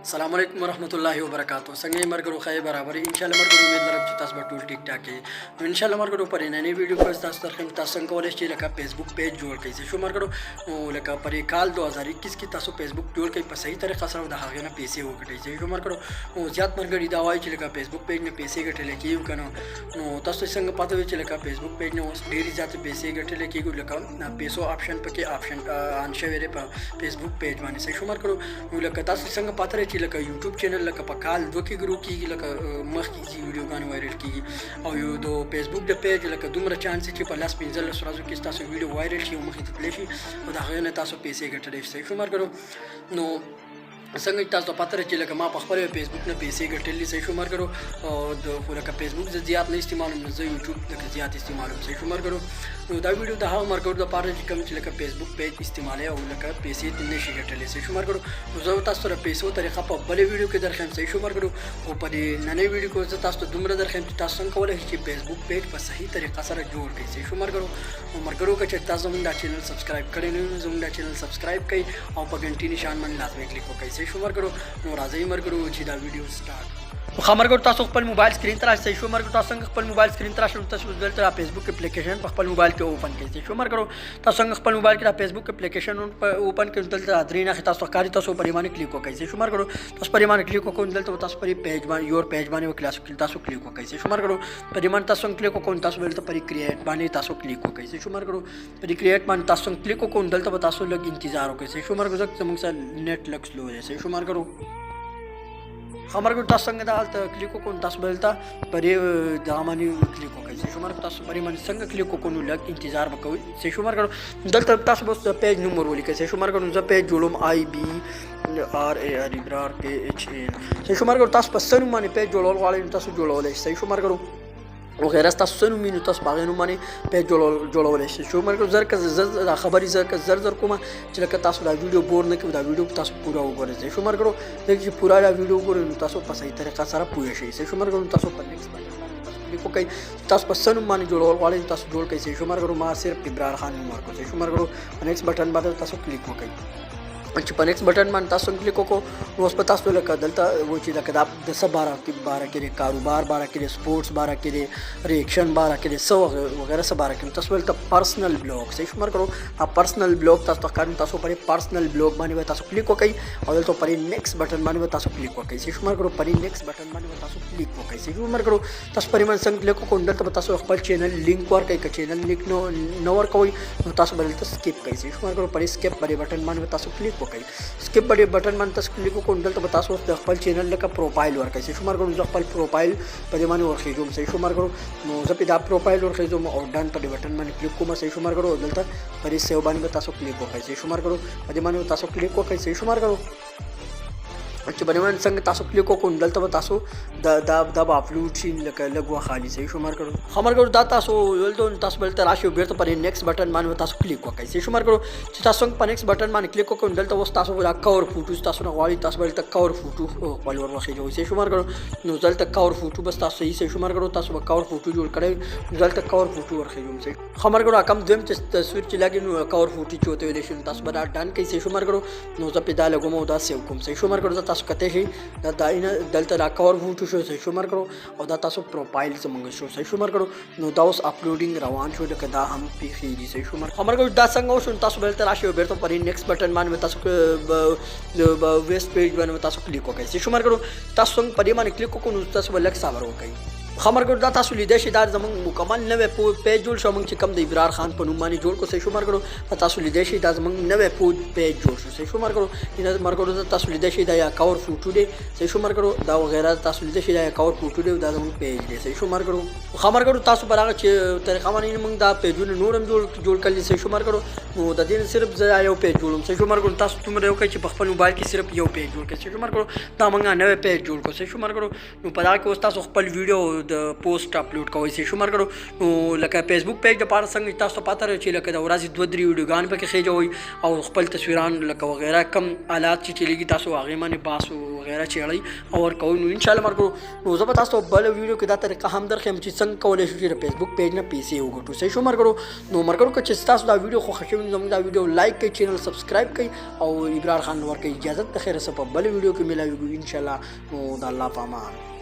السلام علیکم ورحمۃ اللہ وبرکاتہ څنګه مرګرو خای برابر ان شاء الله مرګرو امید لرم چې تاسو به ټول ټیک ټاک یې نو ان شاء الله مرګرو پر نننې ویډیو کې تاسو ترخم تاسو څنګه کولای شئ لکه فیسبوک پیج جوړ کړئ شو مرګرو نو لکه پر کال 2021 کې تاسو فیسبوک جوړ کړئ په صحیح طریقه سره د هغه نه پیسې وګټئ شو مرګرو نو زیات مرګري دا وایي چې لکه فیسبوک پیج نه پیسې ګټل کېږي کنه نو تاسو څنګه پاتې وي چې لکه فیسبوک پیج نه اوس ډېری زیات پیسې ګټل کېږي لکه پیسو آپشن پکې آپشن ان شوی په فیسبوک پیج باندې شو مرګرو نو لکه تاسو څنګه پاتې چې لکه یوټیوب چینل لکه په کال دوه کې ګرو کېږي لکه مخکې چې ویډیوګانې وایرل کېږي او یو د فیسبوک د پیج لکه دومره چانس چې په لاس 15 ورځو کې تاسو ویډیو وایرل شي او مخې ته تللی شي او د هغې نه تاسو پیسې ګټلی شئ شو مرګرو نو څنګه تاسو پاتره چې لکه ما په خپل فیسبوک نه پیسې ګټلې صحیح شو مرګرو او د خو لکه فیسبوک زه زیات نه استعمالوم نو زه یوټیوب لکه زیات استعمالوم صحیح شو مرګرو نو دا ویډیو د هغه مرګرو دپاره چې کوم چې لکه فیسبوک پیج استعمالوي او لکه پیسې ترې نشي ګټلی صحیح شو مرګرو نو زه تاسو سره پیسو طریقه په بلې ویډیو کې درښیم صحیح شو مرګرو او په دې نننۍ ویډیو کې زه تاسو ته دومره درښیم چې تاسو څنګه کولی شئ چې فیسبوک پیج په صحیح طریقه سره جوړ کړئ صحیح شو مرګرو نو مرګرو که چې تاسو زموږ دا چینل سبسکرایب کړی نه وي زموږ دا چینل سبسکرایب کړئ او په ګنټي نشان باندې لازمي کلیک وکړئ صحیح شو مرګرو نو راځئ مرګرو چې دا ویډیو سٹارټ خبرګور تاسو خپل موبایل سکرین ته راشئ شو مرګ تاسو څنګه خپل موبایل سکرین ته راشئ تاسو دلته فیسبوک اپلیکیشن په خپل موبایل کې اوپن کړئ شو مرګ تاسو څنګه خپل موبایل کې فیسبوک اپلیکیشن اوپن کړئ دلته درې نه تاسو کاری تاسو پرې باندې کلیک وکړئ شو مرګ تاسو پرې باندې کلیک وکړئ دلته تاسو پرې پیج باندې یور پیج باندې کلاس تاسو کلیک وکړئ شو مرګ پرې باندې تاسو کلیک وکړئ تاسو دلته پرې کریټ باندې تاسو کلیک وکړئ شو مرګ پرې کریټ باندې تاسو کلیک وکړئ دلته تاسو لږ انتظار وکړئ شو مرګ زموږ سره نیټ لږ سلو دی شو مرګ خبرګو تاسو څنګه دا حالت کلیک وکړو تاسو بلته پرې دا باندې کلیک وکړئ شو مرګ تاسو پرې باندې څنګه کلیک وکړو لږ انتظار وکوئ شو مرګ دلته تاسو بس پیج نمبر ولیکئ شو مرګ زه پیج جوړوم IBRAR Ibrar PHL شو مرګ تاسو په سن باندې پیج جوړول غواړئ تاسو جوړولای شئ شو مرګ او غیر از تاسو سنو مینو تاسو باغې نو باندې پیج جوړولی شئ شو مرګ زر که دا خبرې زر کومه چې لکه تاسو دا ویډیو بور نه کړئ دا ویډیو تاسو پوره وګورئ شو مرګ لکه چې پوره دا ویډیو وګورئ نو تاسو په صحیح طریقه سره پوه شئ شو مرګ تاسو په نیکسټ باندې کلیک وکړئ تاسو په سنو باندې جوړول غواړئ تاسو جوړ کړئ شو مرګ ما صرف ابرار خان نوم ورکړو شو مرګ په نیکسټ بټن باندې تاسو کلیک وکړئ چې په نیکسټ بټن باندې تاسو کلیک وکړو نو اوس په تاسو لکه دلته و چې لکه دا د څه باره کې دی کاروبار باره کې دی سپورټس باره کې دی ریاکشن باره کې دی څه وغیره څه باره کې دی تاسو دلته پرسنل بلاګ صحیح شو مرګ پرسنل بلاګ تاسو ښکاري تاسو پرې پرسنل بلاګ باندې تاسو کلیک وکړئ او دلته پرې نیکسټ بټن باندې تاسو کلیک وکړئ صحیح شو مرګ پرې نیکسټ بټن باندې تاسو کلیک وکړئ صحیح شو مرګ تاسو پرې باندې څنګه کلیک وکړئ دلته تاسو خپل چینل لینک ورکړئ که چینل لینک نو ورکوئ نو تاسو به دلته سکیپ کړئ صحیح شو مرګ پرې سکیپ پرې بټن باندې تاسو کلیک وکړئ سکیپ پرې بټن باندې تاسو کلیک وکړئ دلته به تاسو د خپل چینل لکه پروفایل ورکړئ صحیح شو مرګ زه خپل پروفایل په دې باندې ورخېږم صحیح شو مرګ نو زه پرې دا پروفایل ورخېږم او ډن په دې بټن باندې کلیک کوم صحیح شو مرګ دلته پرې سیو باندې به تاسو کلیک وکړئ صحیح شو مرګ په دې باندې تاسو کلیک وکړئ صحیح شو مرګ چې باندې څنګه تاسو کلیک وکړئ دلته به تاسو دا به اپلوډ شي لکه لږ وخت خالي صحیح شو مرګ دا تاسو دلته تاسو بلته راشئ بیرته پرې نیکسټ بټن باندې تاسو کلیک وکړئ صحیح شو مرګ چې تاسو په نیکسټ بټن باندې کلیک وکړئ دلته اوس تاسو دا کور فوټوز تاسو نه غواړئ تاسو بلته کور فوټو خپل ورخېږئ صحیح شو مرګ نو دلته کور فوټو بس تاسو صحیح شو مرګ تاسو به کور فوټو جوړ کړئ دلته کور فوټو ورخېږم صحیح خبر ګورو کم دویم چې تصویر چې لګي نو کور فوټو چوته ویل شي تاسو به دا ډن کړئ صحیح شو مرګ نو زه په دا لګوم او دا سیو کوم صحیح شو مرګ تاسو کته شي دا دلته دا کور فوټو شو صحیح شو مرګ او دا تاسو پروفایل زمونږ شو صحیح شو مرګ نو دا اوس اپلوډینګ روان شو لکه دا هم پیښیږي صحیح شو مرګ دا څنګه وشو تاسو بلته راشئ بیرته پرې نیکسټ بټن باندې تاسو ویسټ پیج باندې تاسو کلیک وکړئ صحیح شو مرګ تاسو څنګه پرې باندې کلیک وکړئ نو تاسو لږ صبر وکړئ خبرګور دا تاسو لیدای شئ دا زموږ مکمل نوې پیج جوړ شو موږ چې کوم د ابرار خان په نوم باندې جوړ کړو صحیح شو مرګ تاسو لیدای شئ دا زموږ نوې پیج جوړ شو صحیح شو مرګ تاسو لیدای شئ دا یا کور فوټو دی صحیح شو مرګ دا وغیرہ تاسو لیدای شئ دا یا کور فوټو دی دا زموږ پیج دی صحیح شو مرګ خبرګور تاسو پر هغه چې طریقه باندې موږ دا پیجونه نورم جوړ کړل صحیح شو مرګ نو د دې صرف زه یو پیج جوړوم صحیح شو مرګ تاسو تمره یو چې په خپل موبایل کې صرف یو پیج جوړ کړئ صحیح شو مرګ دا موږ نوې پیج جوړ کړو صحیح شو مرګ نو په دا کې اوس تاسو خپل ویډیو د پوسټ اپلوډ کوئ شو ملګرو. نو لکه فیسبوک پیج دپاره څنګه تاسو ته پته چې لکه د ورځې 2-3 ویډیوګانې پکې خېجوئ او خپل تصویران لکه وغیره کم آلات چې چلیږي تاسو هغې باندې باس وغیره چیړئ او ورکوئ. نو انشاءالله ملګرو نو زه به تاسو ته بل ویډیو کې دا طریقه هم درښیم چې څنګه کولی شو چې د فیسبوک پیج نه پیسې وګټو. صحیح شو ملګرو. نو ملګرو که چې تاسو دا ویډیو خوښه شوي نو زموږ دا ویډیو لایک کړئ، چینل سبسکرایب کړئ او ابرار خان ورکوي اجازت د خیره څه په بل ویډیو کې ملاویږو انشاءالله. نو د الله په امان.